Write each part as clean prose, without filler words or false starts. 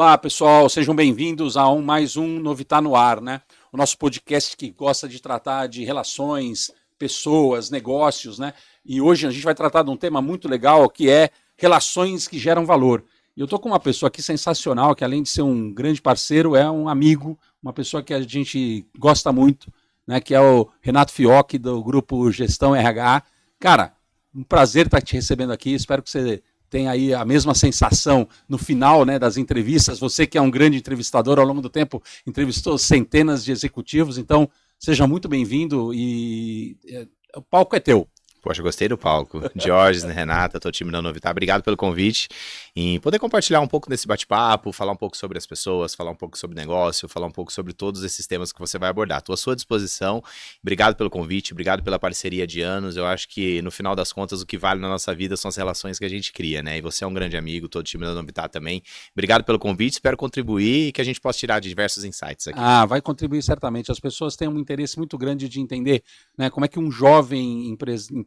Olá, pessoal, sejam bem-vindos a mais um Novitá no Ar, né? O nosso podcast que gosta de tratar de relações, pessoas, negócios, né? E hoje a gente vai tratar de um tema muito legal que é relações que geram valor. E eu estou com uma pessoa aqui sensacional, que além de ser um grande parceiro, é um amigo, uma pessoa que a gente gosta muito, né? Que é o Renato Fiocchi, do grupo Gestão RH. Cara, um prazer estar te recebendo aqui, espero que você tem aí a mesma sensação no final, né, das entrevistas. Você que é um grande entrevistador, ao longo do tempo entrevistou centenas de executivos, então seja muito bem-vindo e o palco é teu. Poxa, gostei do palco. Diógenes, Renata, todo o time da Novitá, obrigado pelo convite em poder compartilhar um pouco desse bate-papo, falar um pouco sobre as pessoas, falar um pouco sobre negócio, falar um pouco sobre todos esses temas que você vai abordar. Estou à sua disposição, obrigado pelo convite, obrigado pela parceria de anos. Eu acho que no final das contas o que vale na nossa vida são as relações que a gente cria, né? E você é um grande amigo, todo o time da Novitá também. Obrigado pelo convite, espero contribuir e que a gente possa tirar diversos insights aqui. Vai contribuir certamente. As pessoas têm um interesse muito grande de entender, né, como é que um jovem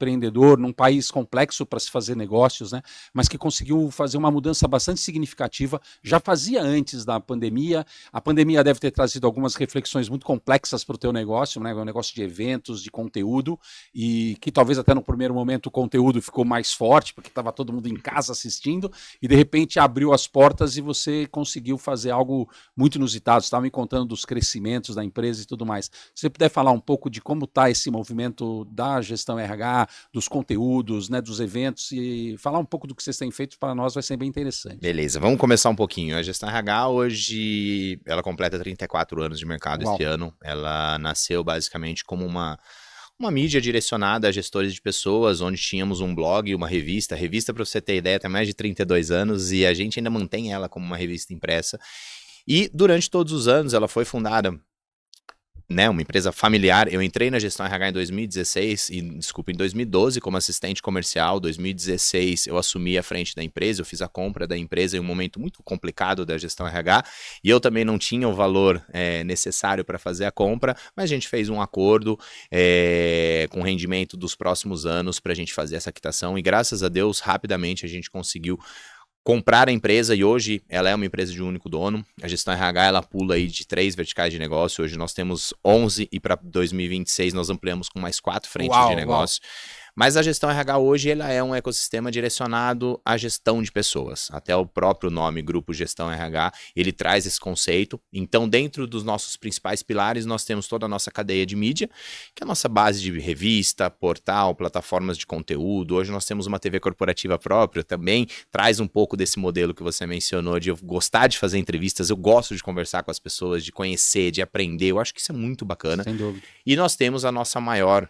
empreendedor num país complexo para se fazer negócios, né, mas que conseguiu fazer uma mudança bastante significativa, já fazia antes da pandemia. A pandemia deve ter trazido algumas reflexões muito complexas para o teu negócio, né, um negócio de eventos, de conteúdo, e que talvez até no primeiro momento o conteúdo ficou mais forte, porque estava todo mundo em casa assistindo, e de repente abriu as portas e você conseguiu fazer algo muito inusitado. Você estava me contando dos crescimentos da empresa e tudo mais. Se você puder falar um pouco de como está esse movimento da gestão RH, dos conteúdos, né, dos eventos, e falar um pouco do que vocês têm feito para nós vai ser bem interessante. Beleza, vamos começar um pouquinho. A Gestão RH hoje, ela completa 34 anos de mercado este ano. Ela nasceu basicamente como uma mídia direcionada a gestores de pessoas, onde tínhamos um blog, uma revista. A revista, para você ter ideia, tem mais de 32 anos e a gente ainda mantém ela como uma revista impressa. E durante todos os anos ela foi fundada, né, uma empresa familiar. Eu entrei na Gestão RH em 2016, em 2012 como assistente comercial. 2016 eu assumi a frente da empresa, eu fiz a compra da empresa em um momento muito complicado da Gestão RH, e eu também não tinha o valor necessário para fazer a compra, mas a gente fez um acordo com rendimento dos próximos anos para a gente fazer essa quitação, e graças a Deus, rapidamente a gente conseguiu comprar a empresa, e hoje ela é uma empresa de um único dono. A Gestão RH, ela pula aí de 3 verticais de negócio. Hoje nós temos 11 e para 2026 nós ampliamos com mais 4 frentes de negócio. Mas a Gestão RH hoje, ela é um ecossistema direcionado à gestão de pessoas. Até o próprio nome, Grupo Gestão RH, ele traz esse conceito. Então, dentro dos nossos principais pilares, nós temos toda a nossa cadeia de mídia, que é a nossa base de revista, portal, plataformas de conteúdo. Hoje nós temos uma TV corporativa própria, também traz um pouco desse modelo que você mencionou, de eu gostar de fazer entrevistas, eu gosto de conversar com as pessoas, de conhecer, de aprender. Eu acho que isso é muito bacana. Sem dúvida. E nós temos a nossa maior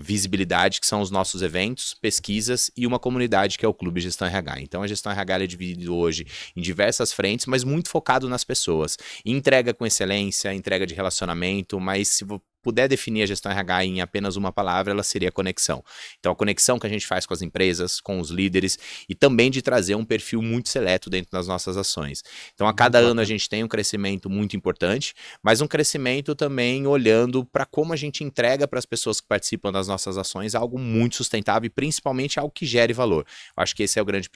visibilidade, que são os nossos eventos, pesquisas e uma comunidade que é o Clube Gestão RH. Então a Gestão RH é dividida hoje em diversas frentes, mas muito focado nas pessoas. Entrega com excelência, entrega de relacionamento, mas se puder definir a Gestão RH em apenas uma palavra, ela seria conexão. Então a conexão que a gente faz com as empresas, com os líderes, e também de trazer um perfil muito seleto dentro das nossas ações. Então a cada ano a gente tem um crescimento muito importante, mas um crescimento também olhando para como a gente entrega para as pessoas que participam das nossas ações algo muito sustentável e principalmente algo que gere valor. Eu acho que esse é o grande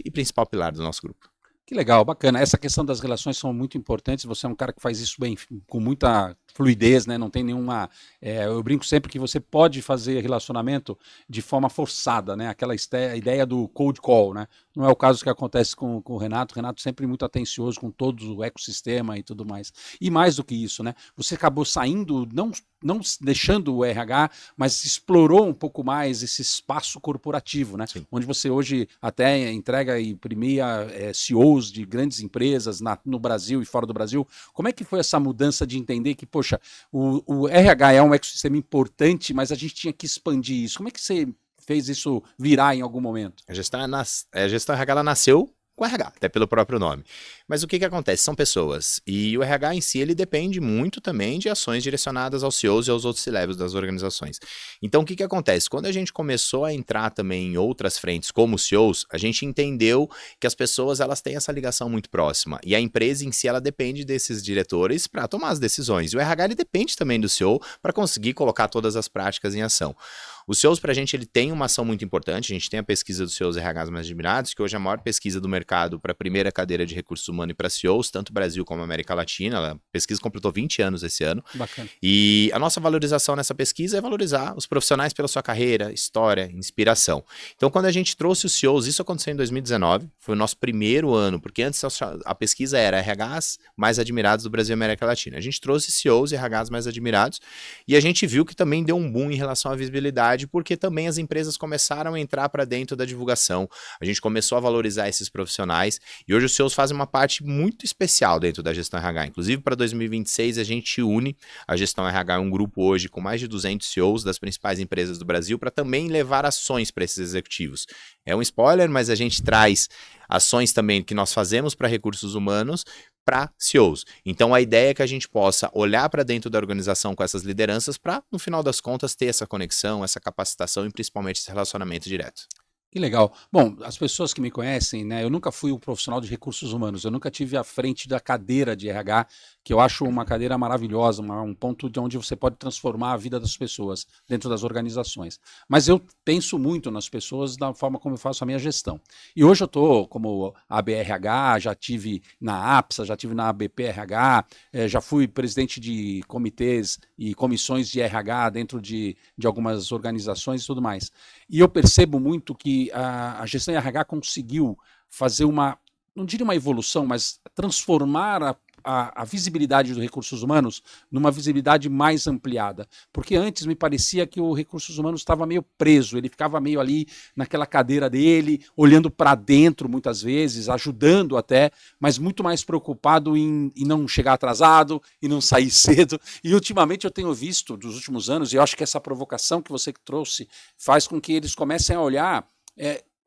e principal pilar do nosso grupo. Que legal, bacana. Essa questão das relações são muito importantes. Você é um cara que faz isso bem, com muita fluidez, né? Não tem nenhuma... eu brinco sempre que você pode fazer relacionamento de forma forçada, né? Aquela ideia do cold call, né? Não é o caso que acontece com o Renato. O Renato sempre muito atencioso com todo o ecossistema e tudo mais. E mais do que isso, né? Você acabou saindo, não deixando o RH, mas explorou um pouco mais esse espaço corporativo, né? Sim. Onde você hoje até entrega e premia CEOs de grandes empresas no Brasil e fora do Brasil. Como é que foi essa mudança de entender que, poxa, o RH é um ecossistema importante, mas a gente tinha que expandir isso? Como é que você fez isso virar em algum momento? A Gestão RH, ela nasceu com o RH, até pelo próprio nome. Mas o que acontece? São pessoas. E o RH em si, ele depende muito também de ações direcionadas aos CEOs e aos outros C-levels das organizações. Então, o que acontece? Quando a gente começou a entrar também em outras frentes, como CEOs, a gente entendeu que as pessoas, elas têm essa ligação muito próxima. E a empresa em si, ela depende desses diretores para tomar as decisões. E o RH, ele depende também do CEO para conseguir colocar todas as práticas em ação. O CEOs, pra gente, ele tem uma ação muito importante. A gente tem a pesquisa dos CEOs RHs mais admirados, que hoje é a maior pesquisa do mercado para a primeira cadeira de recursos humanos e para CEOs, tanto Brasil como América Latina. A pesquisa completou 20 anos esse ano. Bacana. E a nossa valorização nessa pesquisa é valorizar os profissionais pela sua carreira, história, inspiração. Então, quando a gente trouxe os CEOs, isso aconteceu em 2019, foi o nosso primeiro ano, porque antes a pesquisa era RHs mais admirados do Brasil e América Latina. A gente trouxe CEOs e RHs mais admirados e a gente viu que também deu um boom em relação à visibilidade, porque também as empresas começaram a entrar para dentro da divulgação. A gente começou a valorizar esses profissionais e hoje os CEOs fazem uma parte muito especial dentro da gestão RH. Inclusive, para 2026, a gente une a gestão RH, um grupo hoje com mais de 200 CEOs das principais empresas do Brasil, para também levar ações para esses executivos. É um spoiler, mas a gente traz ações também que nós fazemos para recursos humanos para CEOs. Então, a ideia é que a gente possa olhar para dentro da organização com essas lideranças para, no final das contas, ter essa conexão, essa capacitação e principalmente esse relacionamento direto. Que legal. Bom, as pessoas que me conhecem, né, eu nunca fui um profissional de recursos humanos, eu nunca tive à frente da cadeira de RH, que eu acho uma cadeira maravilhosa, um ponto de onde você pode transformar a vida das pessoas dentro das organizações. Mas eu penso muito nas pessoas da forma como eu faço a minha gestão. E hoje eu estou como ABRH, já tive na APSA, já tive na ABPRH, já fui presidente de comitês e comissões de RH dentro de algumas organizações e tudo mais. E eu percebo muito que a gestão RH conseguiu fazer não diria uma evolução, mas transformar a visibilidade dos recursos humanos numa visibilidade mais ampliada. Porque antes me parecia que o recursos humanos estava meio preso, ele ficava meio ali naquela cadeira dele, olhando para dentro muitas vezes, ajudando até, mas muito mais preocupado em não chegar atrasado e não sair cedo. E ultimamente eu tenho visto, dos últimos anos, e eu acho que essa provocação que você trouxe faz com que eles comecem a olhar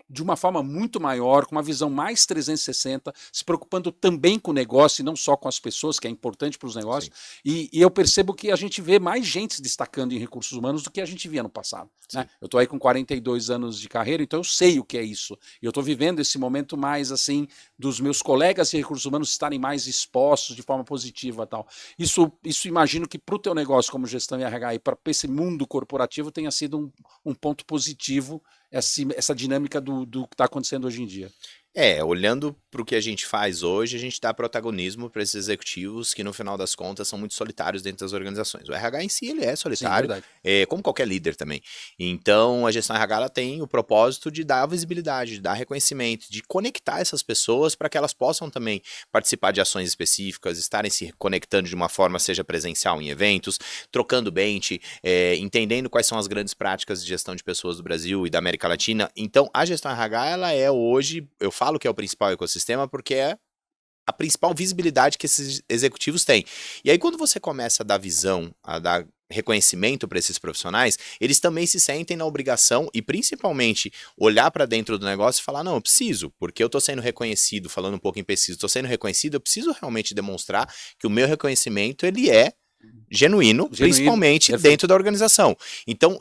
de uma forma muito maior, com uma visão mais 360, se preocupando também com o negócio e não só com as pessoas, que é importante para os negócios. E eu percebo que a gente vê mais gente se destacando em recursos humanos do que a gente via no passado. Né? Eu estou aí com 42 anos de carreira, então eu sei o que é isso. E eu estou vivendo esse momento mais assim, dos meus colegas de recursos humanos estarem mais expostos de forma positiva e tal. Isso imagino que para o teu negócio como gestão em RH e para esse mundo corporativo tenha sido um ponto positivo essa dinâmica do que está acontecendo hoje em dia. Olhando para o que a gente faz hoje, a gente dá protagonismo para esses executivos que, no final das contas, são muito solitários dentro das organizações. O RH em si, ele é solitário, como qualquer líder também. Então, a gestão RH ela tem o propósito de dar visibilidade, de dar reconhecimento, de conectar essas pessoas para que elas possam também participar de ações específicas, estarem se conectando de uma forma, seja presencial em eventos, trocando bench, entendendo quais são as grandes práticas de gestão de pessoas do Brasil e da América Latina. Então, a gestão RH, ela é hoje, eu falo que é o principal ecossistema porque é a principal visibilidade que esses executivos têm. E aí quando você começa a dar visão, a dar reconhecimento para esses profissionais, eles também se sentem na obrigação e principalmente olhar para dentro do negócio e falar, não, eu preciso, porque eu estou sendo reconhecido, falando um pouco em pesquisa, estou sendo reconhecido, eu preciso realmente demonstrar que o meu reconhecimento ele é genuíno, principalmente dentro da organização. Então,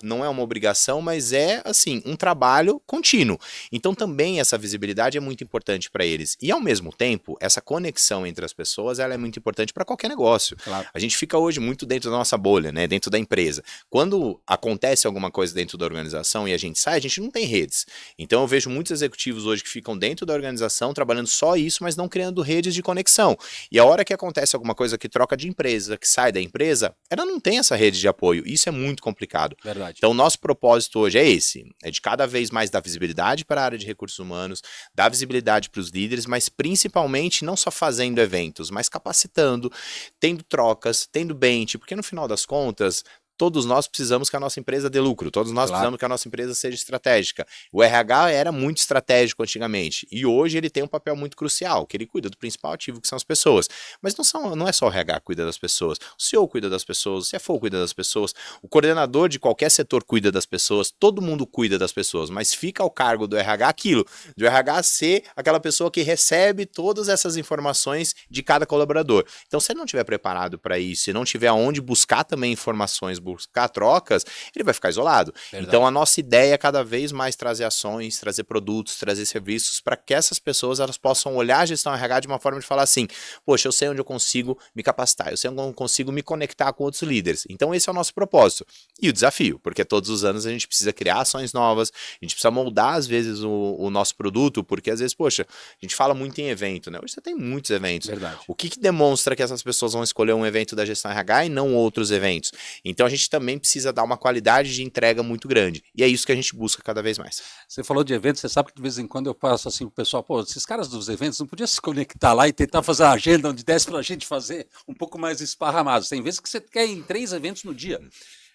não é uma obrigação, mas é, assim, um trabalho contínuo. Então, também essa visibilidade é muito importante para eles. E, ao mesmo tempo, essa conexão entre as pessoas, ela é muito importante para qualquer negócio. Claro. A gente fica hoje muito dentro da nossa bolha, né, dentro da empresa. Quando acontece alguma coisa dentro da organização e a gente sai, a gente não tem redes. Então, eu vejo muitos executivos hoje que ficam dentro da organização, trabalhando só isso, mas não criando redes de conexão. E a hora que acontece alguma coisa que troca de empresa, que sai da empresa, ela não tem essa rede de apoio. Isso é muito complicado. Verdade. Então, o nosso propósito hoje é esse. É de cada vez mais dar visibilidade para a área de recursos humanos, dar visibilidade para os líderes, mas principalmente não só fazendo eventos, mas capacitando, tendo trocas, tendo bench, porque no final das contas, todos nós precisamos que a nossa empresa dê lucro, todos nós precisamos que a nossa empresa seja estratégica. O RH era muito estratégico antigamente e hoje ele tem um papel muito crucial, que ele cuida do principal ativo, que são as pessoas. Mas não é só o RH que cuida das pessoas, o CEO cuida das pessoas, o CFO cuida das pessoas, o coordenador de qualquer setor cuida das pessoas, todo mundo cuida das pessoas, mas fica ao cargo do RH aquilo, do RH ser aquela pessoa que recebe todas essas informações de cada colaborador. Então, se ele não estiver preparado para isso, se não tiver aonde buscar também informações, buscar trocas, ele vai ficar isolado. Verdade. Então a nossa ideia é cada vez mais trazer ações, trazer produtos, trazer serviços para que essas pessoas elas possam olhar a gestão RH de uma forma de falar assim, poxa, eu sei onde eu consigo me capacitar, eu sei onde eu consigo me conectar com outros líderes. Então esse é o nosso propósito. E o desafio, porque todos os anos a gente precisa criar ações novas, a gente precisa moldar às vezes o nosso produto, porque às vezes, poxa, a gente fala muito em evento, né? Hoje você tem muitos eventos. Verdade. O que demonstra que essas pessoas vão escolher um evento da gestão RH e não outros eventos? Então a gente também precisa dar uma qualidade de entrega muito grande. E é isso que a gente busca cada vez mais. Você falou de eventos, você sabe que de vez em quando eu passo assim, o pessoal, pô, esses caras dos eventos não podiam se conectar lá e tentar fazer a agenda onde desse pra gente fazer um pouco mais esparramado. Tem vezes que você quer ir em 3 eventos no dia.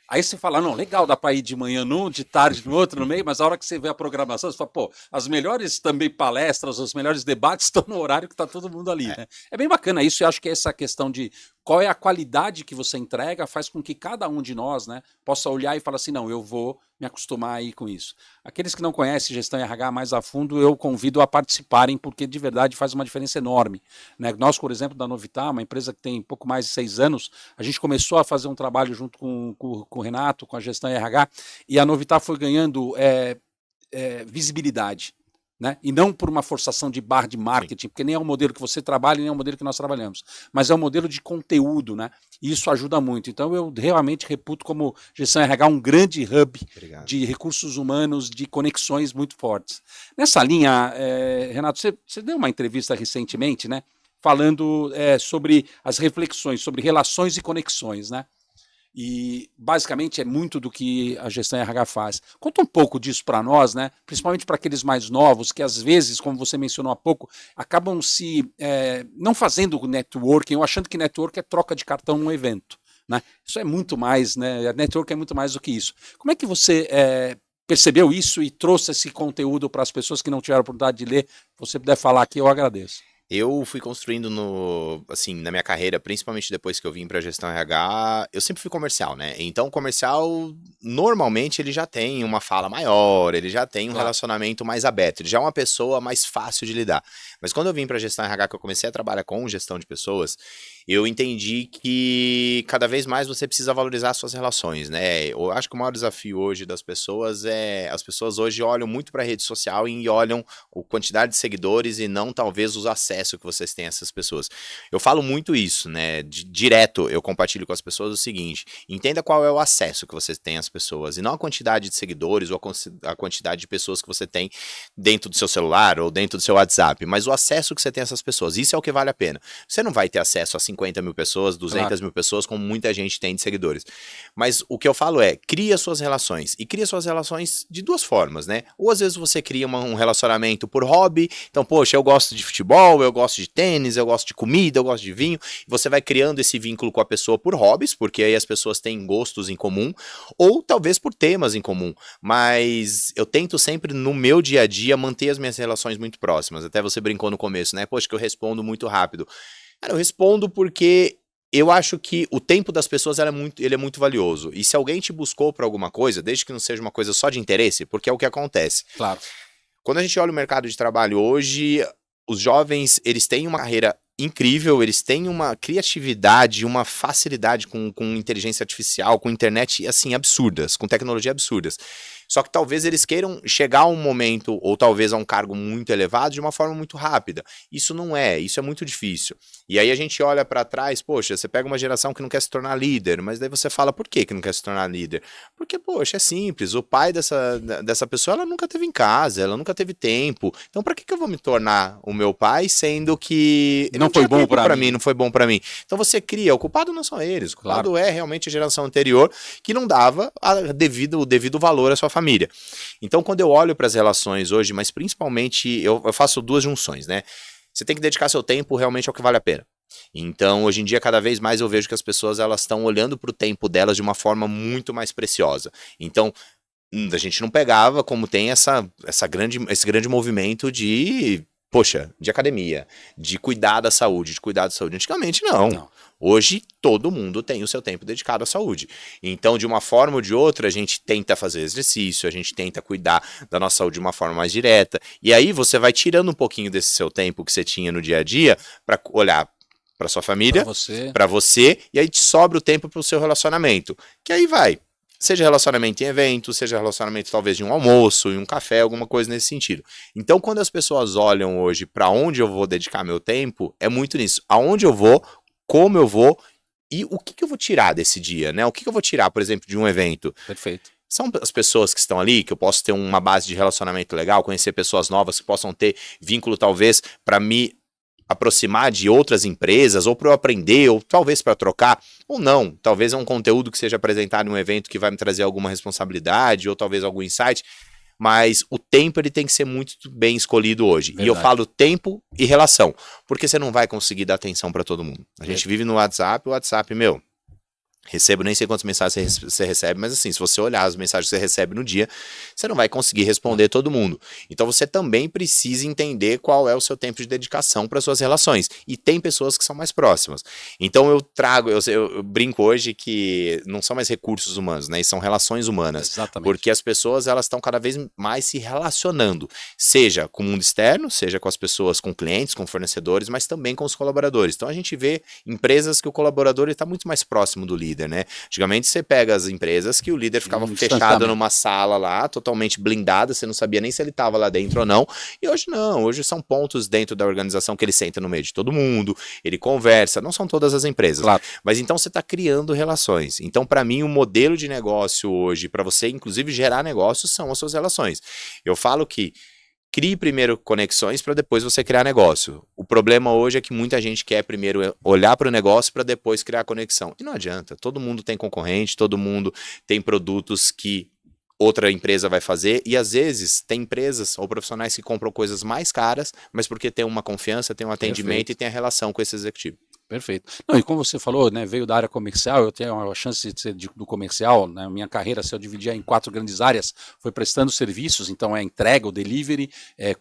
Aí você fala, não, legal, dá para ir de manhã num, de tarde no outro, no meio, mas a hora que você vê a programação, você fala, pô, as melhores também palestras, os melhores debates estão no horário que está todo mundo ali, né? É bem bacana isso, eu acho que essa questão de qual é a qualidade que você entrega faz com que cada um de nós, né, possa olhar e falar assim, não, eu vou me acostumar aí com isso. Aqueles que não conhecem gestão RH mais a fundo, eu convido a participarem, porque de verdade faz uma diferença enorme, né? Nós, por exemplo, da Novitar, uma empresa que tem pouco mais de 6 anos, a gente começou a fazer um trabalho junto com o Renato, com a gestão RH, e a Novitar foi ganhando visibilidade. Né? E não por uma forçação de barra de marketing, Sim. porque nem é o modelo que você trabalha, nem é o modelo que nós trabalhamos, mas é um modelo de conteúdo, né? E isso ajuda muito. Então eu realmente reputo como gestão RH um grande hub Obrigado. De recursos humanos, de conexões muito fortes. Nessa linha, Renato, você deu uma entrevista recentemente, né? Falando sobre as reflexões, sobre relações e conexões, né? E basicamente é muito do que a gestão RH faz. Conta um pouco disso para nós, né? Principalmente para aqueles mais novos, que às vezes, como você mencionou há pouco, acabam não fazendo networking, ou achando que networking é troca de cartão num evento. Né? Isso é muito mais, né? Networking é muito mais do que isso. Como é que você percebeu isso e trouxe esse conteúdo para as pessoas que não tiveram a oportunidade de ler? Se você puder falar aqui, eu agradeço. Eu fui construindo na minha carreira, principalmente depois que eu vim para gestão RH, eu sempre fui comercial, né? Então o comercial, normalmente, ele já tem uma fala maior, ele já tem um relacionamento mais aberto, ele já é uma pessoa mais fácil de lidar. Mas quando eu vim para gestão RH, que eu comecei a trabalhar com gestão de pessoas, eu entendi que cada vez mais você precisa valorizar suas relações, né? Eu acho que o maior desafio hoje das pessoas as pessoas hoje olham muito para a rede social e olham a quantidade de seguidores e não talvez os acessos que vocês têm a essas pessoas. Eu falo muito isso, né? Direto eu compartilho com as pessoas o seguinte: entenda qual é o acesso que vocês têm às pessoas e não a quantidade de seguidores ou a quantidade de pessoas que você tem dentro do seu celular ou dentro do seu WhatsApp, mas o acesso que você tem a essas pessoas. Isso é o que vale a pena. Você não vai ter acesso a 50 mil pessoas, 200 mil pessoas, como muita gente tem de seguidores. Mas o que eu falo cria suas relações. E cria suas relações de 2 formas, né? Ou às vezes você cria um relacionamento por hobby. Então, poxa, eu gosto de futebol, eu gosto de tênis, eu gosto de comida, eu gosto de vinho. Você vai criando esse vínculo com a pessoa por hobbies, porque aí as pessoas têm gostos em comum, ou talvez por temas em comum. Mas eu tento sempre, no meu dia a dia, manter as minhas relações muito próximas. Até você brincou no começo, né? Poxa, que eu respondo muito rápido. Cara, eu respondo porque eu acho que o tempo das pessoas ele é muito valioso. E se alguém te buscou por alguma coisa, desde que não seja uma coisa só de interesse, porque é o que acontece. Claro. Quando a gente olha o mercado de trabalho hoje, os jovens, eles têm uma carreira incrível, eles têm uma criatividade, uma facilidade com inteligência artificial, com internet, assim, absurdas, com tecnologia absurdas. Só que talvez eles queiram chegar a um momento, ou talvez a um cargo muito elevado, de uma forma muito rápida. Isso não é, isso é muito difícil. E aí a gente olha para trás, poxa, você pega uma geração que não quer se tornar líder, mas daí você fala, por que não quer se tornar líder? Porque, poxa, é simples, o pai dessa pessoa, ela nunca teve em casa, ela nunca teve tempo. Então, para que eu vou me tornar o meu pai, sendo que não foi bom para mim, não foi bom para mim? Então você cria, o culpado não são eles, o culpado é realmente a geração anterior que não dava o devido valor à sua família. Então, quando eu olho para as relações hoje, mas principalmente eu faço 2 junções, né? Você tem que dedicar seu tempo realmente ao que vale a pena. Então, hoje em dia, cada vez mais eu vejo que as pessoas elas estão olhando para o tempo delas de uma forma muito mais preciosa. Então, a gente não pegava como tem esse grande movimento de academia, de cuidar da saúde, Antigamente, não. Hoje, todo mundo tem o seu tempo dedicado à saúde. Então, de uma forma ou de outra, a gente tenta fazer exercício, a gente tenta cuidar da nossa saúde de uma forma mais direta. E aí, você vai tirando um pouquinho desse seu tempo que você tinha no dia a dia para olhar para sua família, você. para você, e aí te sobra o tempo para o seu relacionamento. Que aí vai. Seja relacionamento em evento, seja relacionamento talvez de um almoço, em um café, alguma coisa nesse sentido. Então, quando as pessoas olham hoje para onde eu vou dedicar meu tempo, é muito nisso. Aonde eu vou, como eu vou e o que eu vou tirar desse dia, né? O que eu vou tirar, por exemplo, de um evento? Perfeito. São as pessoas que estão ali, que eu posso ter uma base de relacionamento legal, conhecer pessoas novas que possam ter vínculo talvez para me aproximar de outras empresas, ou para eu aprender, ou talvez para trocar, ou não. Talvez é um conteúdo que seja apresentado em um evento que vai me trazer alguma responsabilidade, ou talvez algum insight, mas o tempo ele tem que ser muito bem escolhido hoje. Verdade. E eu falo tempo e relação, porque você não vai conseguir dar atenção para todo mundo. A gente vive no WhatsApp, o WhatsApp, recebo nem sei quantas mensagens você recebe, mas assim, se você olhar as mensagens que você recebe no dia, você não vai conseguir responder todo mundo. Então você também precisa entender qual é o seu tempo de dedicação para suas relações. E tem pessoas que são mais próximas. Então eu brinco hoje que não são mais recursos humanos, né? E são relações humanas. Exatamente. Porque as pessoas, elas estão cada vez mais se relacionando, seja com o mundo externo, seja com as pessoas, com clientes, com fornecedores, mas também com os colaboradores. Então a gente vê empresas que o colaborador está muito mais próximo do líder. Né? Antigamente você pega as empresas que o líder ficava fechado numa sala lá, totalmente blindada, você não sabia nem se ele estava lá dentro ou não, e hoje não, hoje são pontos dentro da organização que ele senta no meio de todo mundo, ele conversa, não são todas as empresas, claro. Mas então você está criando relações. Então para mim o modelo de negócio hoje, para você inclusive gerar negócios, são as suas relações. Eu falo que crie primeiro conexões para depois você criar negócio. O problema hoje é que muita gente quer primeiro olhar para o negócio para depois criar conexão. E não adianta. Todo mundo tem concorrente, todo mundo tem produtos que outra empresa vai fazer. E às vezes tem empresas ou profissionais que compram coisas mais caras, mas porque tem uma confiança, tem um atendimento e tem a relação com esse executivo. Perfeito. Não, e como você falou, né, veio da área comercial, eu tenho a chance de ser do comercial, né, minha carreira, se eu dividir em 4 grandes áreas, foi prestando serviços, então é entrega, o delivery,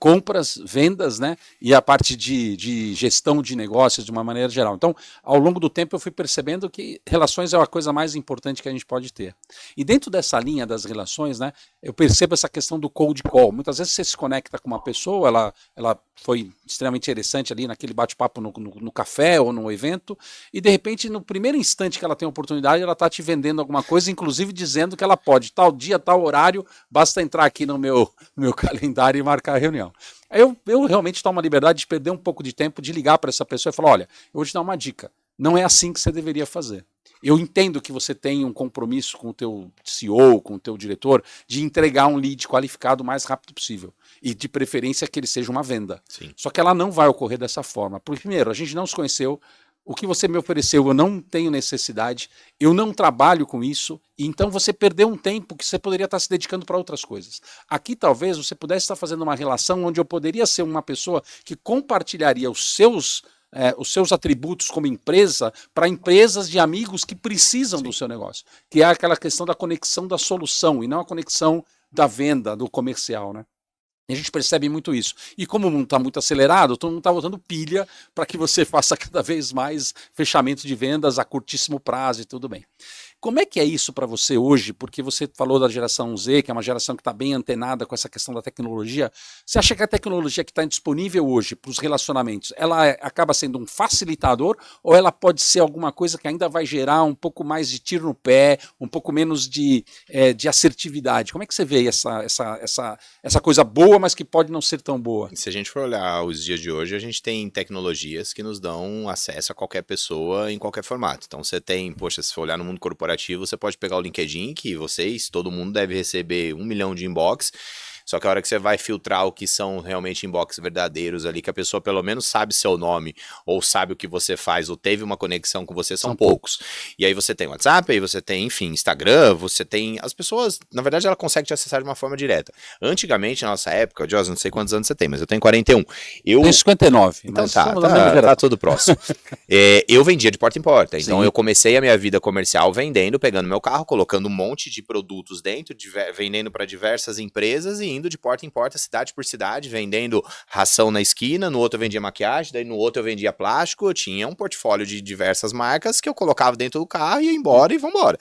compras, vendas, né, e a parte de gestão de negócios de uma maneira geral. Então, ao longo do tempo eu fui percebendo que relações é a coisa mais importante que a gente pode ter. E dentro dessa linha das relações, né, eu percebo essa questão do cold call. Muitas vezes você se conecta com uma pessoa, ela foi extremamente interessante ali naquele bate-papo no café ou no evento, e de repente no primeiro instante que ela tem a oportunidade, ela está te vendendo alguma coisa, inclusive dizendo que ela pode, tal dia, tal horário, basta entrar aqui no meu calendário e marcar a reunião. Aí eu realmente tomo a liberdade de perder um pouco de tempo, de ligar para essa pessoa e falar, olha, eu vou te dar uma dica, não é assim que você deveria fazer. Eu entendo que você tem um compromisso com o teu CEO, com o teu diretor, de entregar um lead qualificado o mais rápido possível. E de preferência que ele seja uma venda. Sim. Só que ela não vai ocorrer dessa forma. Primeiro, a gente não se conheceu, o que você me ofereceu eu não tenho necessidade, eu não trabalho com isso, e então você perdeu um tempo que você poderia estar se dedicando para outras coisas. Aqui talvez você pudesse estar fazendo uma relação onde eu poderia ser uma pessoa que compartilharia os seus atributos como empresa para empresas de amigos que precisam do seu negócio, que é aquela questão da conexão da solução e não a conexão da venda, do comercial, né? E a gente percebe muito isso. E como o mundo está muito acelerado, todo mundo está botando pilha para que você faça cada vez mais fechamento de vendas a curtíssimo prazo e tudo bem. Como é que é isso para você hoje? Porque você falou da geração Z, que é uma geração que está bem antenada com essa questão da tecnologia. Você acha que a tecnologia que está disponível hoje para os relacionamentos, ela acaba sendo um facilitador ou ela pode ser alguma coisa que ainda vai gerar um pouco mais de tiro no pé, um pouco menos de assertividade? Como é que você vê essa coisa boa, mas que pode não ser tão boa? Se a gente for olhar os dias de hoje, a gente tem tecnologias que nos dão acesso a qualquer pessoa em qualquer formato. Então você tem, poxa, se for olhar no mundo corporativo, você pode pegar o LinkedIn, que todo mundo deve receber 1 milhão de inbox, só que a hora que você vai filtrar o que são realmente inbox verdadeiros ali, que a pessoa pelo menos sabe seu nome, ou sabe o que você faz, ou teve uma conexão com você, são poucos. E aí você tem WhatsApp, aí você tem, enfim, Instagram, você tem... As pessoas, na verdade, ela consegue te acessar de uma forma direta. Antigamente, na nossa época, Joss, não sei quantos anos você tem, mas eu tenho 41. Eu tenho 59. Então tá tudo próximo. Eu vendia de porta em porta, então eu comecei a minha vida comercial vendendo, pegando meu carro, colocando um monte de produtos dentro, vendendo para diversas empresas e indo de porta em porta, cidade por cidade, vendendo ração na esquina, no outro eu vendia maquiagem, daí no outro eu vendia plástico, eu tinha um portfólio de diversas marcas que eu colocava dentro do carro, ia embora e vambora.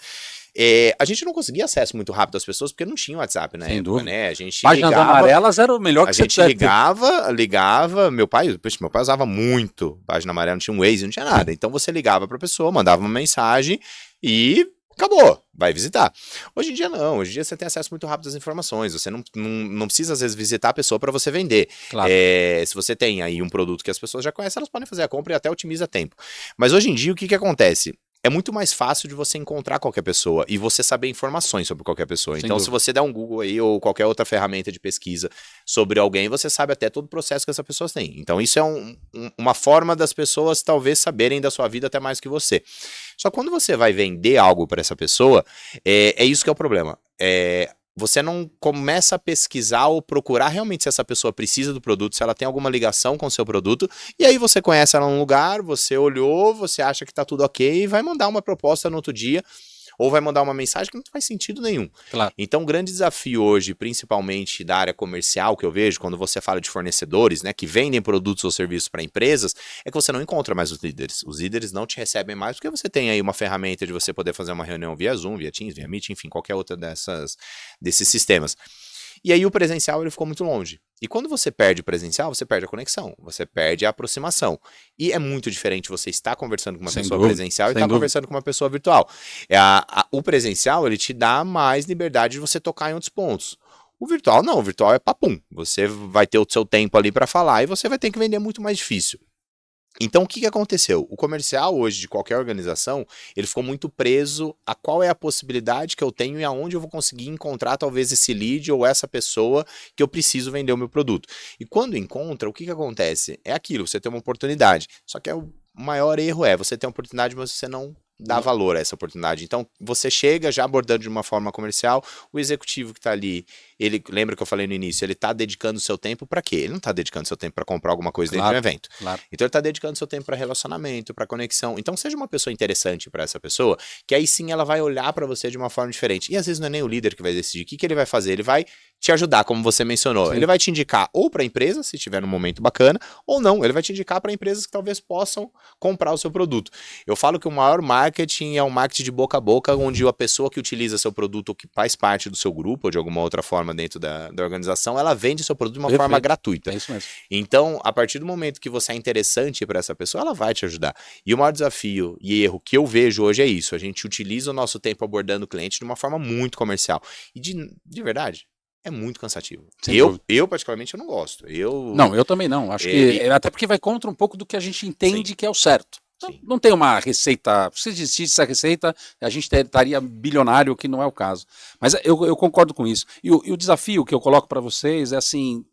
A gente não conseguia acesso muito rápido às pessoas, porque não tinha WhatsApp na Sem época, dúvida. né? A gente Páginas amarelas era o melhor que você gente ligava, meu pai usava muito página amarela, não tinha um Waze, não tinha nada. Então você ligava pra pessoa, mandava uma mensagem e acabou, vai visitar. Hoje em dia não, hoje em dia você tem acesso muito rápido às informações, você não precisa às vezes visitar a pessoa para você vender. Claro. Se você tem aí um produto que as pessoas já conhecem, elas podem fazer a compra e até otimiza tempo. Mas hoje em dia o que acontece? É muito mais fácil de você encontrar qualquer pessoa e você saber informações sobre qualquer pessoa. Sem Então, dúvida. se você der um Google aí ou qualquer outra ferramenta de pesquisa sobre alguém, você sabe até todo o processo que essa pessoa tem. Então, isso é uma forma das pessoas talvez saberem da sua vida até mais que você. Só que quando você vai vender algo para essa pessoa, é isso que é o problema. Você não começa a pesquisar ou procurar realmente se essa pessoa precisa do produto, se ela tem alguma ligação com o seu produto, e aí você conhece ela num lugar, você olhou, você acha que tá tudo ok, e vai mandar uma proposta no outro dia, ou vai mandar uma mensagem que não faz sentido nenhum. Claro. Então, o grande desafio hoje, principalmente da área comercial, que eu vejo, quando você fala de fornecedores, né, que vendem produtos ou serviços para empresas, é que você não encontra mais os líderes. Os líderes não te recebem mais, porque você tem aí uma ferramenta de você poder fazer uma reunião via Zoom, via Teams, via Meet, enfim, qualquer outra desses sistemas. E aí o presencial ele ficou muito longe. E quando você perde o presencial, você perde a conexão, você perde a aproximação. E é muito diferente você estar conversando com uma pessoa presencial e estar conversando com uma pessoa virtual. O presencial ele te dá mais liberdade de você tocar em outros pontos. O virtual não, o virtual é papum. Você vai ter o seu tempo ali para falar e você vai ter que vender muito mais difícil. Então, o que aconteceu? O comercial hoje de qualquer organização, ele ficou muito preso a qual é a possibilidade que eu tenho e aonde eu vou conseguir encontrar talvez esse lead ou essa pessoa que eu preciso vender o meu produto. E quando encontra, o que acontece? É aquilo, você tem uma oportunidade. Só que o maior erro é você ter uma oportunidade, mas você não dá valor a essa oportunidade. Então, você chega já abordando de uma forma comercial, o executivo que está ali, ele, lembra que eu falei no início, ele está dedicando o seu tempo para quê? Ele não está dedicando o seu tempo para comprar alguma coisa dentro de um evento. Claro. Então, ele está dedicando o seu tempo para relacionamento, para conexão. Então, seja uma pessoa interessante para essa pessoa, que aí sim ela vai olhar para você de uma forma diferente. E às vezes não é nem o líder que vai decidir. O que ele vai fazer? Ele vai te ajudar, como você mencionou. Sim. Ele vai te indicar ou para a empresa, se tiver num momento bacana, ou não. Ele vai te indicar para empresas que talvez possam comprar o seu produto. Eu falo que o maior marketing é um marketing de boca a boca, onde a pessoa que utiliza seu produto ou que faz parte do seu grupo ou de alguma outra forma dentro da organização, ela vende seu produto de uma forma gratuita. É isso mesmo. Então, a partir do momento que você é interessante para essa pessoa, ela vai te ajudar. E o maior desafio e erro que eu vejo hoje é isso. A gente utiliza o nosso tempo abordando o cliente de uma forma muito comercial. E de verdade, é muito cansativo. Eu particularmente, eu não gosto. Não, eu também não. Acho que até porque vai contra um pouco do que a gente entende que é o certo. Não tem uma receita. Se existisse essa receita, a gente estaria bilionário, que não é o caso. Mas eu concordo com isso. E o desafio que eu coloco para vocês é assim.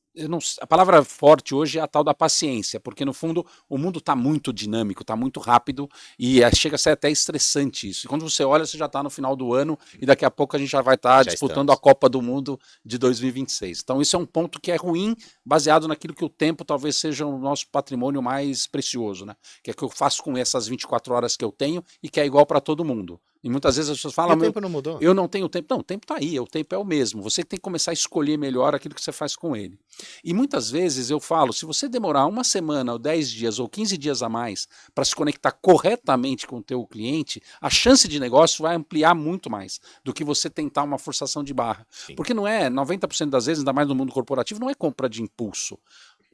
A palavra forte hoje é a tal da paciência, porque no fundo o mundo está muito dinâmico, está muito rápido e chega a ser até estressante isso. E quando você olha, você já está no final do ano e daqui a pouco a gente já vai estar disputando a Copa do Mundo de 2026. Então isso é um ponto que é ruim, baseado naquilo que o tempo talvez seja o nosso patrimônio mais precioso, né? Que é o que eu faço com essas 24 horas que eu tenho e que é igual para todo mundo. E muitas vezes as pessoas falam, o tempo não mudou. Eu não tenho tempo. Não, o tempo está aí, o tempo é o mesmo. Você tem que começar a escolher melhor aquilo que você faz com ele. E muitas vezes eu falo, se você demorar uma semana, ou 10 dias, ou 15 dias a mais para se conectar corretamente com o teu cliente, a chance de negócio vai ampliar muito mais do que você tentar uma forçação de barra. Sim. Porque não é, 90% das vezes, ainda mais no mundo corporativo, não é compra de impulso.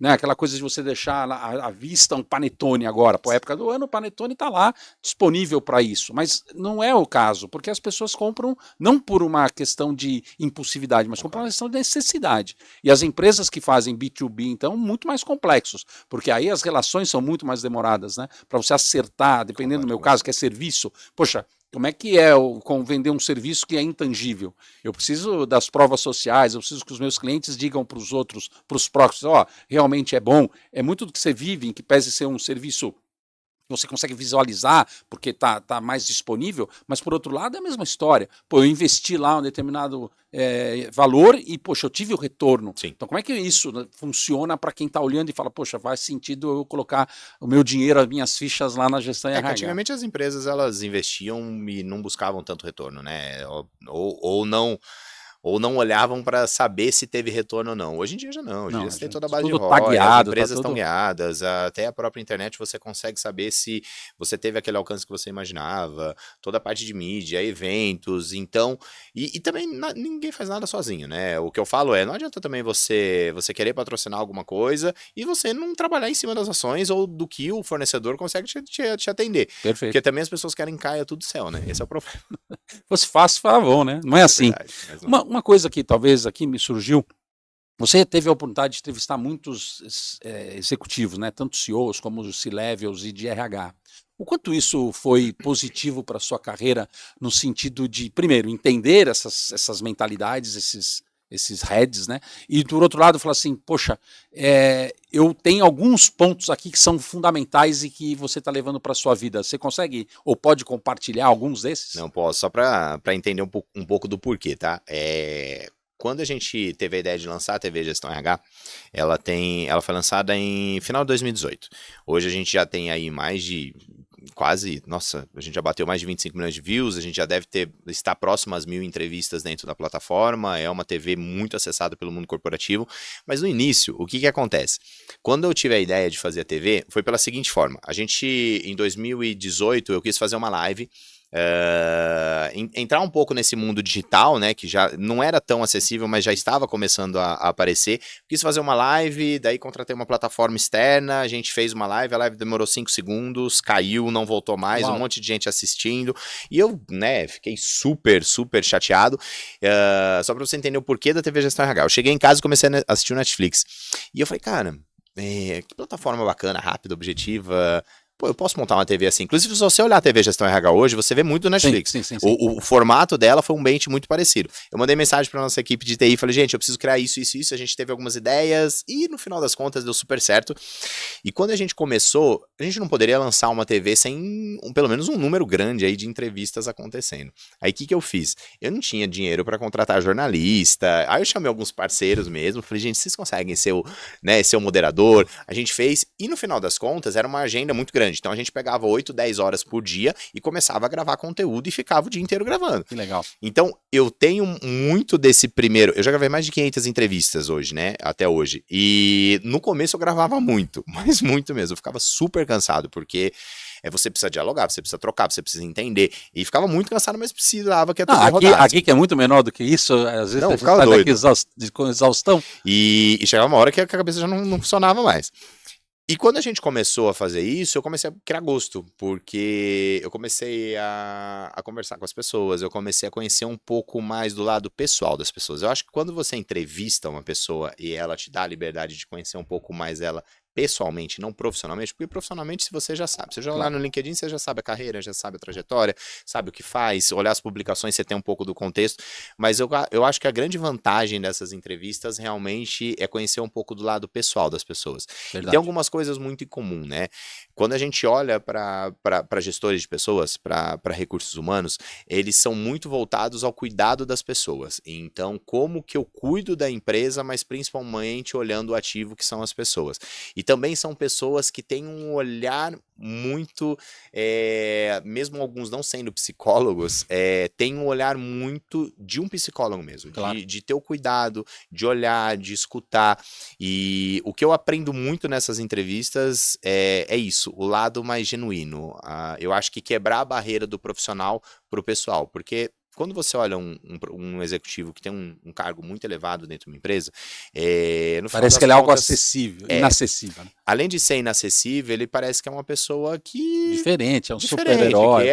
Né, aquela coisa de você deixar à vista um panetone agora, por época do ano, o panetone está lá disponível para isso, mas não é o caso, porque as pessoas compram não por uma questão de impulsividade, mas compram uma questão de necessidade. E as empresas que fazem B2B, então, muito mais complexos, porque aí as relações são muito mais demoradas, né? Para você acertar, dependendo do meu caso, que é serviço, poxa, como é que é vender um serviço que é intangível? Eu preciso das provas sociais, eu preciso que os meus clientes digam para os outros, para os próximos, realmente é bom. É muito do que você vive, em que pese ser um serviço que você consegue visualizar, porque tá mais disponível, mas por outro lado é a mesma história. Pô, eu investi lá um determinado valor e, poxa, eu tive o retorno. Sim. Então como é que isso funciona para quem está olhando e fala, poxa, faz sentido eu colocar o meu dinheiro, as minhas fichas lá na gestão RH? Antigamente as empresas, elas investiam e não buscavam tanto retorno, né? Ou ou não olhavam para saber se teve retorno ou não. Hoje em dia já não. Hoje em dia você tem toda a base de tudo ROI, tá as guiado, empresas tá estão tudo... guiadas, até a própria internet você consegue saber se você teve aquele alcance que você imaginava, toda a parte de mídia, eventos, então, e também ninguém faz nada sozinho, né? O que eu falo é, não adianta também você querer patrocinar alguma coisa e você não trabalhar em cima das ações ou do que o fornecedor consegue te atender. Perfeito. Porque também as pessoas querem caia tudo do céu, né? Esse é o problema. Fosse fácil, favor, né? Não é assim. Verdade, mas não. Uma coisa que talvez aqui me surgiu, você teve a oportunidade de entrevistar muitos executivos, né? Tanto CEOs como os C-levels e de RH. O quanto isso foi positivo para a sua carreira no sentido de, primeiro, entender essas mentalidades, esses heads, né? E do outro lado, falar assim, poxa, eu tenho alguns pontos aqui que são fundamentais e que você está levando para a sua vida. Você consegue ou pode compartilhar alguns desses? Não posso, só para entender um pouco do porquê, tá? Quando a gente teve a ideia de lançar a TV Gestão RH, ela foi lançada em final de 2018. Hoje a gente já tem aí mais de a gente já bateu mais de 25 milhões de views, a gente já deve estar próximo às 1000 entrevistas dentro da plataforma, é uma TV muito acessada pelo mundo corporativo, mas no início, o que acontece? Quando eu tive a ideia de fazer a TV, foi pela seguinte forma, em 2018, eu quis fazer uma live, entrar um pouco nesse mundo digital, né, que já não era tão acessível, mas já estava começando a aparecer. Quis fazer uma live, daí contratei uma plataforma externa, a gente fez uma live, a live demorou 5 segundos, caiu, não voltou mais, Uau. Um monte de gente assistindo, e eu, né, fiquei super, super chateado. Só para você entender o porquê da TV Gestão RH. Eu cheguei em casa e comecei a assistir o Netflix, e eu falei, cara, que plataforma bacana, rápida, objetiva. Pô, eu posso montar uma TV assim. Inclusive, se você olhar a TV Gestão RH hoje, você vê muito no Netflix. Sim. O formato dela foi um ambiente muito parecido. Eu mandei mensagem para nossa equipe de TI, falei, gente, eu preciso criar isso. A gente teve algumas ideias e no final das contas deu super certo. E quando a gente começou, a gente não poderia lançar uma TV sem pelo menos um número grande aí de entrevistas acontecendo. Aí o que eu fiz? Eu não tinha dinheiro para contratar jornalista. Aí eu chamei alguns parceiros mesmo. Falei, gente, vocês conseguem ser o moderador? A gente fez e no final das contas era uma agenda muito grande. Então a gente pegava 8, 10 horas por dia e começava a gravar conteúdo e ficava o dia inteiro gravando. Que legal. Então eu tenho muito desse primeiro... Eu já gravei mais de 500 entrevistas hoje, né? Até hoje. E no começo eu gravava muito, mas muito mesmo. Eu ficava super cansado, porque você precisa dialogar, você precisa trocar, você precisa entender. E ficava muito cansado, mas precisava que a TV rodasse. Aqui que é muito menor do que isso, às vezes não, a gente ficava sai doido. daqui com exaustão. E chegava uma hora que a cabeça já não funcionava mais. E quando a gente começou a fazer isso, eu comecei a criar gosto, porque eu comecei a conversar com as pessoas, eu comecei a conhecer um pouco mais do lado pessoal das pessoas. Eu acho que quando você entrevista uma pessoa e ela te dá a liberdade de conhecer um pouco mais ela pessoalmente, não profissionalmente, porque profissionalmente se você já sabe, você já lá no LinkedIn, você já sabe a carreira, já sabe a trajetória, sabe o que faz, olhar as publicações, você tem um pouco do contexto, mas eu acho que a grande vantagem dessas entrevistas realmente é conhecer um pouco do lado pessoal das pessoas. E tem algumas coisas muito em comum, né? Quando a gente olha para gestores de pessoas, para recursos humanos, eles são muito voltados ao cuidado das pessoas. Então, como que eu cuido da empresa, mas principalmente olhando o ativo que são as pessoas. E também são pessoas que têm um olhar muito, mesmo alguns não sendo psicólogos, têm um olhar muito de um psicólogo mesmo, claro. de ter o cuidado, de olhar, de escutar. E o que eu aprendo muito nessas entrevistas é isso, o lado mais genuíno. Eu acho que quebrar a barreira do profissional para o pessoal, porque quando você olha um executivo que tem um cargo muito elevado dentro de uma empresa, no parece que ele é algo acessível, inacessível. Né? Além de ser inacessível, ele parece que é uma pessoa que... Diferente, é um super-herói.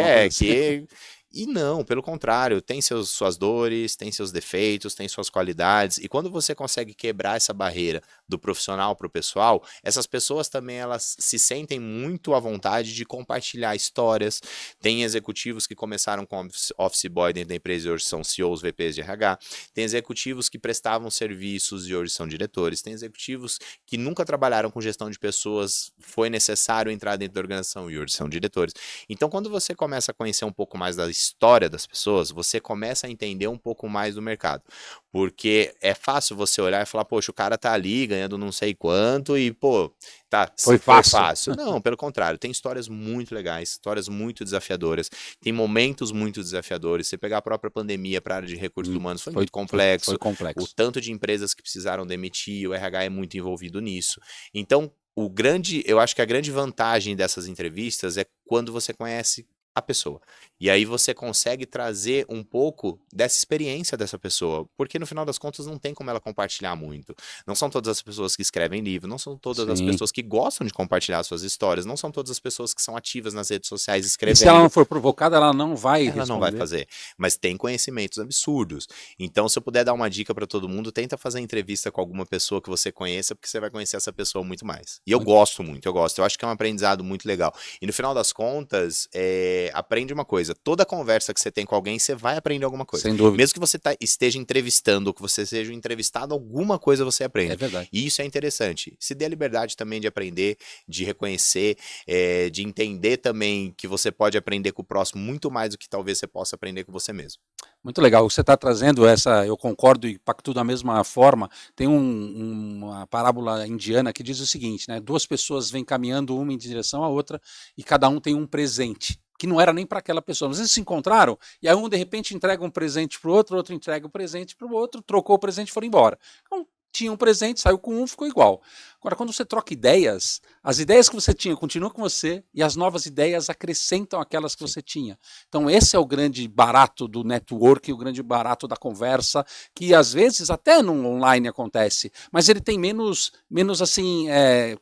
E não, pelo contrário, tem suas dores, tem seus defeitos, tem suas qualidades, e quando você consegue quebrar essa barreira do profissional para o pessoal, essas pessoas também elas se sentem muito à vontade de compartilhar histórias. Tem executivos que começaram com office boy dentro da empresa e hoje são CEOs, VPs de RH, tem executivos que prestavam serviços e hoje são diretores, tem executivos que nunca trabalharam com gestão de pessoas, foi necessário entrar dentro da organização e hoje são diretores. Então, quando você começa a conhecer um pouco mais da história das pessoas, você começa a entender um pouco mais do mercado. Porque é fácil você olhar e falar, poxa, o cara tá ali ganhando não sei quanto e, pô, tá, Foi foi fácil. fácil. Não, pelo contrário, tem histórias muito legais, histórias muito desafiadoras, tem momentos muito desafiadores. Você pegar a própria pandemia para a área de recursos humanos foi muito complexo. Foi complexo. O tanto de empresas que precisaram demitir, o RH é muito envolvido nisso. Então, eu acho que a grande vantagem dessas entrevistas é quando você conhece a pessoa. E aí você consegue trazer um pouco dessa experiência dessa pessoa, porque no final das contas não tem como ela compartilhar muito. Não são todas as pessoas que escrevem livro, não são todas as pessoas que gostam de compartilhar suas histórias, não são todas as pessoas que são ativas nas redes sociais escrevendo. E se ela não for provocada, ela não vai responder. Ela não vai fazer, mas tem conhecimentos absurdos. Então, se eu puder dar uma dica para todo mundo, tenta fazer entrevista com alguma pessoa que você conheça, porque você vai conhecer essa pessoa muito mais. E eu gosto muito, eu acho que é um aprendizado muito legal. E no final das contas, aprende uma coisa, toda conversa que você tem com alguém, você vai aprender alguma coisa. Sem dúvida. Mesmo que você esteja entrevistando, ou que você seja entrevistado, alguma coisa você aprende. É verdade. E isso é interessante. Se dê a liberdade também de aprender, de reconhecer, de entender também que você pode aprender com o próximo muito mais do que talvez você possa aprender com você mesmo. Muito legal, você está trazendo essa, eu concordo e pactuo da mesma forma. Tem uma parábola indiana que diz o seguinte, né? 2 pessoas vêm caminhando uma em direção à outra e cada um tem um presente, que não era nem para aquela pessoa. Mas eles se encontraram e aí um de repente entrega um presente para o outro entrega o presente para o outro, trocou o presente e foram embora. Então, tinha um presente, saiu com um, ficou igual. Agora, quando você troca ideias, as ideias que você tinha continuam com você e as novas ideias acrescentam aquelas que você tinha. Então, esse é o grande barato do network, o grande barato da conversa, que às vezes até no online acontece, mas ele tem menos assim,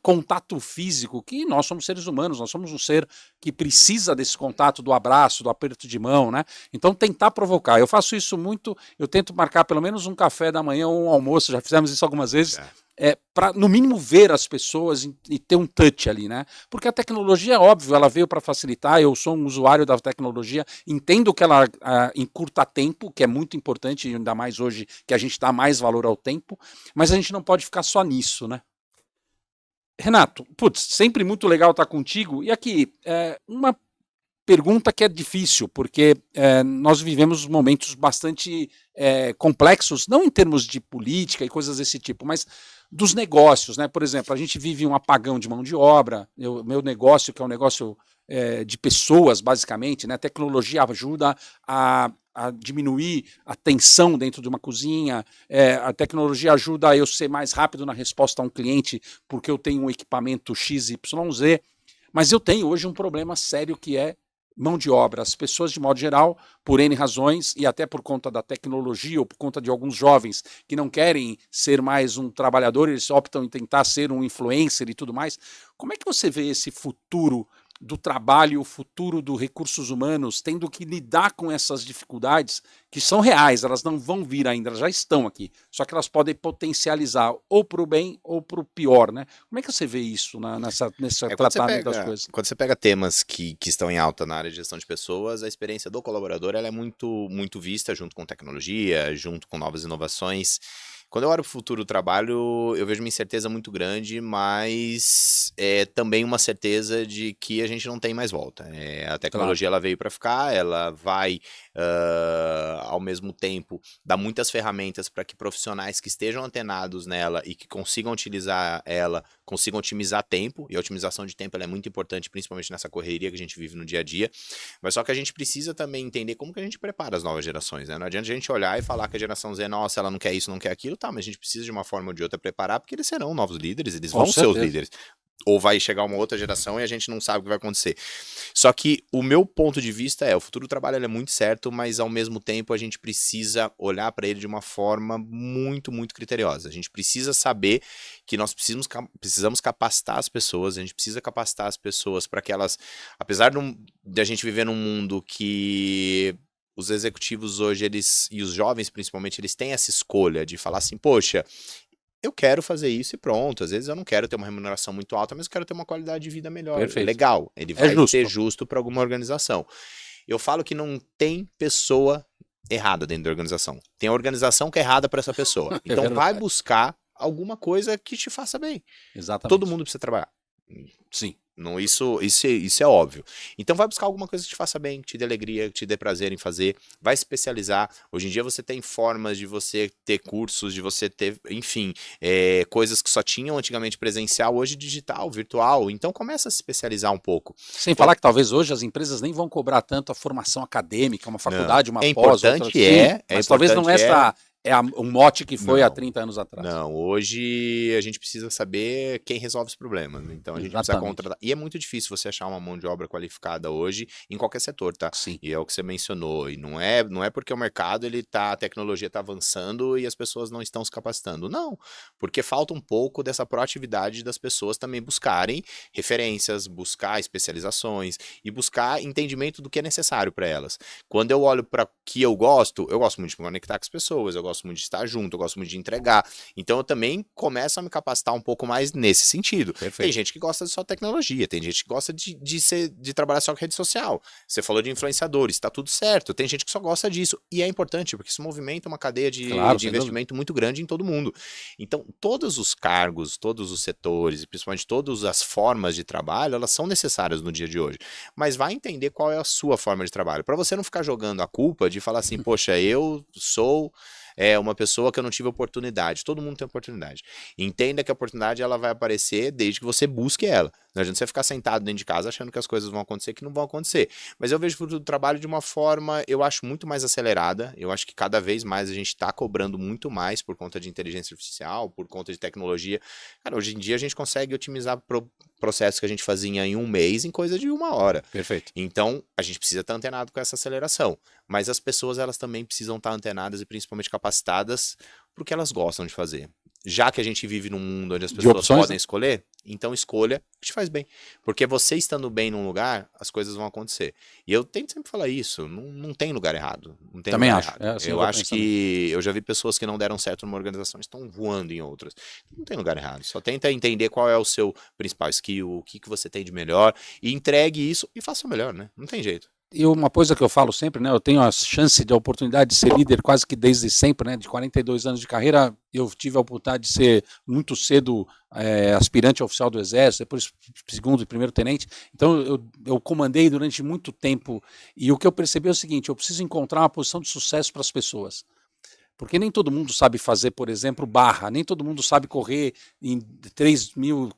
contato físico, que nós somos seres humanos, nós somos um ser que precisa desse contato, do abraço, do aperto de mão, né? Então, tentar provocar. Eu faço isso muito, eu tento marcar pelo menos um café da manhã ou um almoço, já fizemos isso algumas vezes, para no mínimo ver as pessoas e ter um touch ali, né? Porque a tecnologia, é óbvio, ela veio para facilitar, eu sou um usuário da tecnologia, entendo que ela encurta tempo, que é muito importante, ainda mais hoje que a gente dá mais valor ao tempo, mas a gente não pode ficar só nisso, né? Renato, putz, sempre muito legal estar contigo, e aqui, uma pergunta que é difícil, porque nós vivemos momentos bastante complexos, não em termos de política e coisas desse tipo, mas dos negócios, né? Por exemplo, a gente vive um apagão de mão de obra, meu negócio, que é um negócio de pessoas, basicamente, né? A tecnologia ajuda a diminuir a tensão dentro de uma cozinha, a tecnologia ajuda a eu ser mais rápido na resposta a um cliente, porque eu tenho um equipamento XYZ, mas eu tenho hoje um problema sério que é mão de obra. As pessoas, de modo geral, por N razões, e até por conta da tecnologia, ou por conta de alguns jovens que não querem ser mais um trabalhador, eles optam em tentar ser um influencer e tudo mais. Como é que você vê esse futuro do trabalho, o futuro dos recursos humanos, tendo que lidar com essas dificuldades que são reais, elas não vão vir ainda, elas já estão aqui, só que elas podem potencializar ou para o bem ou para o pior, né? Como é que você vê isso nesse tratamento das coisas? Quando você pega temas que estão em alta na área de gestão de pessoas, a experiência do colaborador ela é muito, muito vista junto com tecnologia, junto com novas inovações. Quando eu olho para o futuro do trabalho, eu vejo uma incerteza muito grande, mas também uma certeza de que a gente não tem mais volta. A tecnologia ela veio para ficar, ela vai, ao mesmo tempo, dar muitas ferramentas para que profissionais que estejam antenados nela e que consigam utilizar ela, consigam otimizar tempo, e a otimização de tempo ela é muito importante, principalmente nessa correria que a gente vive no dia a dia, mas só que a gente precisa também entender como que a gente prepara as novas gerações, né? Não adianta a gente olhar e falar que a geração Z, nossa, ela não quer isso, não quer aquilo, tá, mas a gente precisa de uma forma ou de outra preparar, porque eles serão novos líderes, eles vão ser os líderes. Ou vai chegar uma outra geração e a gente não sabe o que vai acontecer. Só que o meu ponto de vista o futuro do trabalho ele é muito certo, mas ao mesmo tempo a gente precisa olhar para ele de uma forma muito, muito criteriosa. A gente precisa saber que nós precisamos capacitar as pessoas, a gente precisa capacitar as pessoas para que elas, apesar de a gente viver num mundo que os executivos hoje, e os jovens principalmente, eles têm essa escolha de falar assim, poxa, eu quero fazer isso e pronto. Às vezes eu não quero ter uma remuneração muito alta, mas eu quero ter uma qualidade de vida melhor. Perfeito. Legal, ele vai ser justo para alguma organização. Eu falo que não tem pessoa errada dentro da organização. Tem a organização que é errada para essa pessoa. Então vai buscar alguma coisa que te faça bem. Exatamente. Todo mundo precisa trabalhar. Sim. Não, isso é óbvio. Então vai buscar alguma coisa que te faça bem, que te dê alegria, que te dê prazer em fazer. Vai especializar. Hoje em dia você tem formas de você ter cursos, de você ter, enfim, coisas que só tinham antigamente presencial, hoje digital, virtual. Então começa a se especializar um pouco. Sem falar que talvez hoje as empresas nem vão cobrar tanto a formação acadêmica, uma faculdade, uma pós, outra. Mas talvez não essa um mote que foi há 30 anos atrás. Não, hoje a gente precisa saber quem resolve os problemas. Então a gente precisa contratar. E é muito difícil você achar uma mão de obra qualificada hoje em qualquer setor, tá? Sim. E é o que você mencionou. E não é porque o mercado, a tecnologia está avançando e as pessoas não estão se capacitando. Não, porque falta um pouco dessa proatividade das pessoas também buscarem referências, buscar especializações e buscar entendimento do que é necessário para elas. Quando eu olho para o que eu gosto muito de me conectar com as pessoas, eu gosto muito de estar junto, eu gosto muito de entregar. Então eu também começo a me capacitar um pouco mais nesse sentido. Perfeito. Tem gente que gosta de só tecnologia, tem gente que gosta de trabalhar só com rede social. Você falou de influenciadores, tá tudo certo. Tem gente que só gosta disso. E é importante, porque isso movimenta uma cadeia de investimento muito grande em todo mundo. Então, todos os cargos, todos os setores, e principalmente todas as formas de trabalho, elas são necessárias no dia de hoje. Mas vai entender qual é a sua forma de trabalho. Para você não ficar jogando a culpa de falar assim, poxa, eu sou uma pessoa que eu não tive oportunidade. Todo mundo tem oportunidade. Entenda que a oportunidade ela vai aparecer desde que você busque ela. Não adianta você ficar sentado dentro de casa achando que as coisas vão acontecer, que não vão acontecer. Mas eu vejo o futuro do trabalho de uma forma, eu acho, muito mais acelerada. Eu acho que cada vez mais a gente está cobrando muito mais por conta de inteligência artificial, por conta de tecnologia. Cara, hoje em dia a gente consegue otimizar processos que a gente fazia em um mês em coisa de 1 hora. Perfeito. Então, a gente precisa estar antenado com essa aceleração. Mas as pessoas, elas também precisam estar antenadas e principalmente capacitadas porque elas gostam de fazer. Já que a gente vive num mundo onde as pessoas podem escolher, então escolha o que te faz bem. Porque você estando bem num lugar, as coisas vão acontecer. E eu tento sempre falar isso, não tem lugar errado. Não tem Também lugar acho. errado. Assim eu acho que eu já vi pessoas que não deram certo numa organização, estão voando em outras. Não tem lugar errado. Só tenta entender qual é o seu principal skill, o que você tem de melhor, e entregue isso e faça o melhor, né? Não tem jeito. E uma coisa que eu falo sempre, né? Eu tenho a chance de a oportunidade de ser líder quase que desde sempre, né? De 42 anos de carreira, eu tive a oportunidade de ser muito cedo aspirante oficial do Exército, depois segundo e primeiro tenente. Então eu comandei durante muito tempo e o que eu percebi é o seguinte: eu preciso encontrar uma posição de sucesso para as pessoas. Porque nem todo mundo sabe fazer, por exemplo, barra, nem todo mundo sabe correr em 3 mil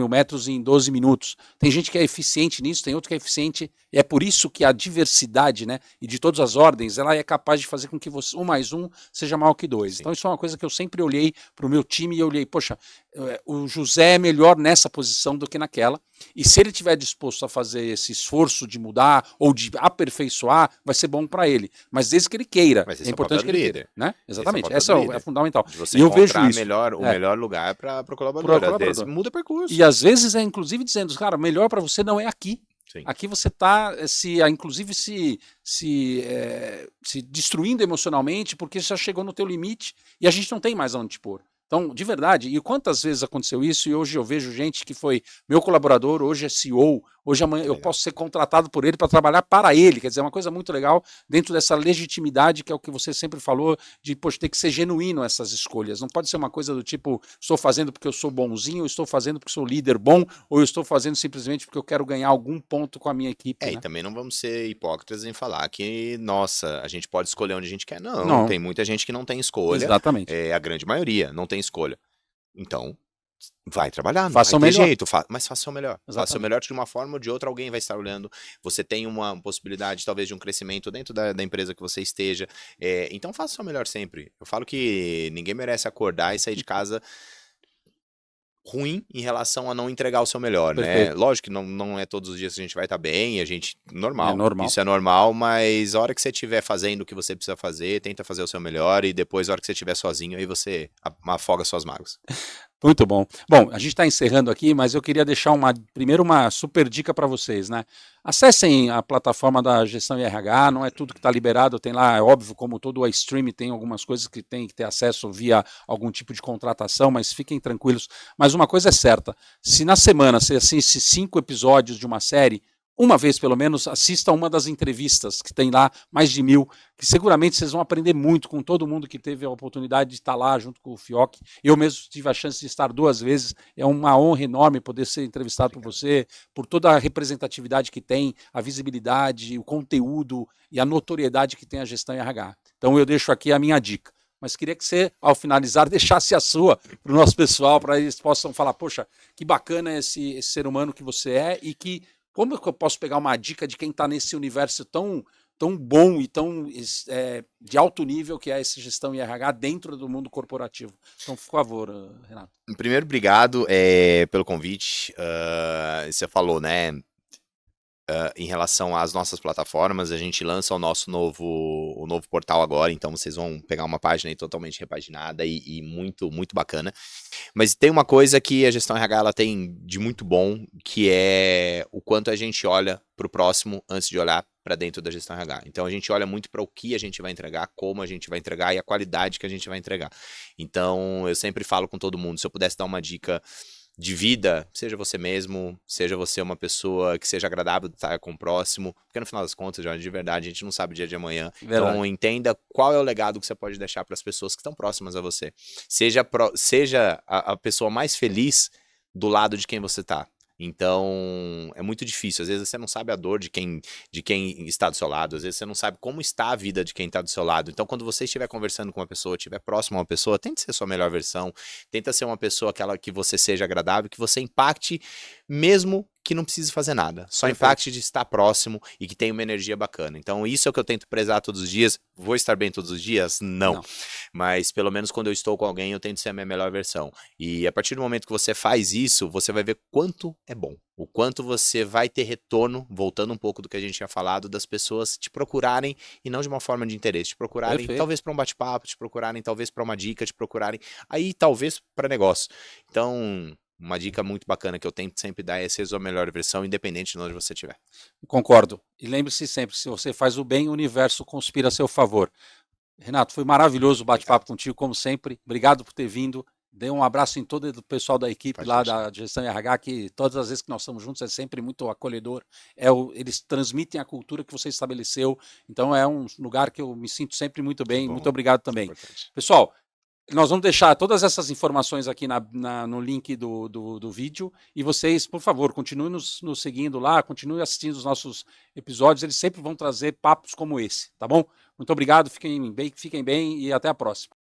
metros em 12 minutos. Tem gente que é eficiente nisso, tem outro que é eficiente, e é por isso que a diversidade, né, e de todas as ordens, ela é capaz de fazer com que 1 mais 1 seja maior que 2. Sim. Então isso é uma coisa que eu sempre olhei para o meu time e eu olhei, poxa, o José é melhor nessa posição do que naquela, e se ele estiver disposto a fazer esse esforço de mudar ou de aperfeiçoar, vai ser bom para ele. Mas desde que ele queira, é importante que ele queira, né? Exatamente, essa é fundamental. De você encontrar o melhor lugar para o colaborador. Muda o percurso. E às vezes é inclusive dizendo, cara, melhor para você não é aqui. Sim. Aqui você está inclusive se destruindo emocionalmente porque já chegou no teu limite e a gente não tem mais onde te pôr. Então, de verdade, e quantas vezes aconteceu isso e hoje eu vejo gente que foi meu colaborador, hoje é CEO, hoje amanhã eu posso ser contratado por ele para trabalhar para ele, quer dizer, é uma coisa muito legal dentro dessa legitimidade que é o que você sempre falou, de poxa, ter que ser genuíno essas escolhas, não pode ser uma coisa do tipo, estou fazendo porque eu sou bonzinho, ou estou fazendo porque sou líder bom, ou eu estou fazendo simplesmente porque eu quero ganhar algum ponto com a minha equipe. Né? E também não vamos ser hipócritas em falar que, nossa, a gente pode escolher onde a gente quer, não. Tem muita gente que não tem escolha. Exatamente. A grande maioria não tem escolha. Então, vai trabalhar, não faça vai o ter melhor. jeito, mas faça o melhor. Exatamente. Faça o melhor de uma forma ou de outra, alguém vai estar olhando. Você tem uma possibilidade, talvez, de um crescimento dentro da empresa que você esteja. Então, faça o seu melhor sempre. Eu falo que ninguém merece acordar e sair de casa ruim em relação a não entregar o seu melhor, né? Lógico que não é todos os dias que a gente vai estar bem, a gente, normal, isso é normal, mas a hora que você estiver fazendo o que você precisa fazer, tenta fazer o seu melhor e depois, a hora que você estiver sozinho, aí você afoga suas mágoas. Muito bom. Bom, a gente está encerrando aqui, mas eu queria deixar primeiro uma super dica para vocês, né? Acessem a plataforma da Gestão RH, não é tudo que está liberado, tem lá, é óbvio, como todo o stream, tem algumas coisas que tem que ter acesso via algum tipo de contratação, mas fiquem tranquilos. Mas uma coisa é certa, se na semana você assiste 5 episódios de uma série, uma vez pelo menos, assista uma das entrevistas que tem lá, mais de 1000, que seguramente vocês vão aprender muito com todo mundo que teve a oportunidade de estar lá junto com o Fioc. Eu mesmo tive a chance de estar 2 vezes, é uma honra enorme poder ser entrevistado por você, por toda a representatividade que tem, a visibilidade, o conteúdo e a notoriedade que tem a gestão em RH. Então eu deixo aqui a minha dica. Mas queria que você, ao finalizar, deixasse a sua para o nosso pessoal, para eles possam falar, poxa, que bacana esse ser humano que você é e que como eu posso pegar uma dica de quem está nesse universo tão bom e tão de alto nível que é essa gestão em RH dentro do mundo corporativo? Então, por favor, Renato. Primeiro, obrigado pelo convite. Você falou, né? Em relação às nossas plataformas, a gente lança o novo portal agora, então vocês vão pegar uma página aí totalmente repaginada e muito, muito bacana. Mas tem uma coisa que a gestão RH ela tem de muito bom, que é o quanto a gente olha para o próximo antes de olhar para dentro da gestão RH. Então a gente olha muito para o que a gente vai entregar, como a gente vai entregar e a qualidade que a gente vai entregar. Então eu sempre falo com todo mundo, se eu pudesse dar uma dica de vida, seja você mesmo, seja você uma pessoa que seja agradável de estar com o próximo, porque no final das contas, Jorge, de verdade, a gente não sabe o dia de amanhã. Verdade. Então entenda qual é o legado que você pode deixar para as pessoas que estão próximas a você. Seja a pessoa mais feliz do lado de quem você está. Então, é muito difícil. Às vezes você não sabe a dor de quem está do seu lado. Às vezes você não sabe como está a vida de quem está do seu lado. Então, quando você estiver conversando com uma pessoa, estiver próximo a uma pessoa, tente ser a sua melhor versão. Tenta ser uma pessoa que você seja agradável, que você impacte mesmo que não precise fazer nada. Só impacte de estar próximo e que tenha uma energia bacana. Então, isso é o que eu tento prezar todos os dias. Vou estar bem todos os dias? Não. Mas, pelo menos, quando eu estou com alguém, eu tento ser a minha melhor versão. E a partir do momento que você faz isso, você vai ver quanto é bom. O quanto você vai ter retorno, voltando um pouco do que a gente tinha falado, das pessoas te procurarem, e não de uma forma de interesse, te procurarem talvez para um bate-papo, te procurarem talvez para uma dica, te procurarem aí talvez para negócio. Então, uma dica muito bacana que eu tento sempre dar é ser a sua melhor versão, independente de onde você estiver. Concordo. E lembre-se sempre, se você faz o bem, o universo conspira a seu favor. Renato, foi maravilhoso o bate-papo contigo, como sempre. Obrigado por ter vindo. Dê um abraço em todo o pessoal da equipe lá da Gestão RH, que todas as vezes que nós estamos juntos é sempre muito acolhedor. Eles transmitem a cultura que você estabeleceu. Então é um lugar que eu me sinto sempre muito bem. Muito obrigado também. Pessoal, nós vamos deixar todas essas informações aqui no link do vídeo. E vocês, por favor, continuem nos seguindo lá, continuem assistindo os nossos episódios. Eles sempre vão trazer papos como esse, tá bom? Muito obrigado, fiquem bem e até a próxima.